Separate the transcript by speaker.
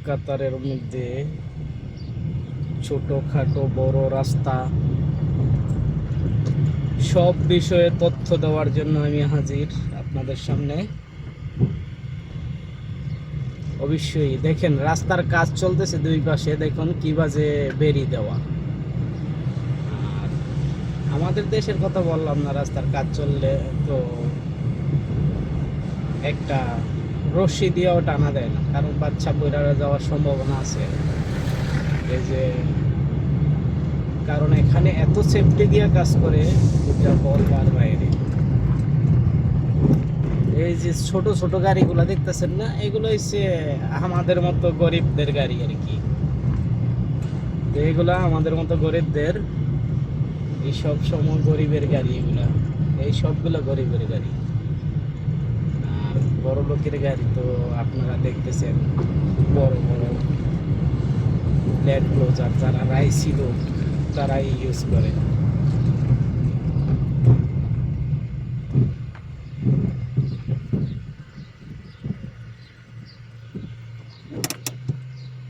Speaker 1: কাতারের মধ্যে ছোটখাটো বড় রাস্তা সব বিষয়ে তথ্য দেওয়ার জন্য আমি হাজির আপনাদের সামনে। অবশ্যই দেখেন রাস্তার কাজ চলতেছে দুই পাশে, দেখুন কি বাজে বেরি দেওয়া। আর আমাদের দেশের কথা বললাম না, রাস্তার কাজ চললে তো একটা রশি দিয়েও টানা দেয় না, কারণ বাচ্চা বইরা যাওয়ার সম্ভাবনা আছে। এই যে কারণ এখানে এত সেফটি দিয়ে কাজ করে যা বলবার বাইরে। এই যে ছোট ছোট গাড়িগুলো দেখতেছেন না, এগুলো হচ্ছে আমাদের মতো গরিবদের গাড়ি আর কি। এগুলা আমাদের মতো গরিবদের, এই সব সময় গরিবের গাড়ি এগুলা, এই সবগুলো গরিবের গাড়ি। আর বড় লোকের গাড়ি তো আপনারা দেখতেছেন, বড় বড় ল্যান্ড ক্লোজার, যারা রাইসি লোক তারাই ইউজ করে।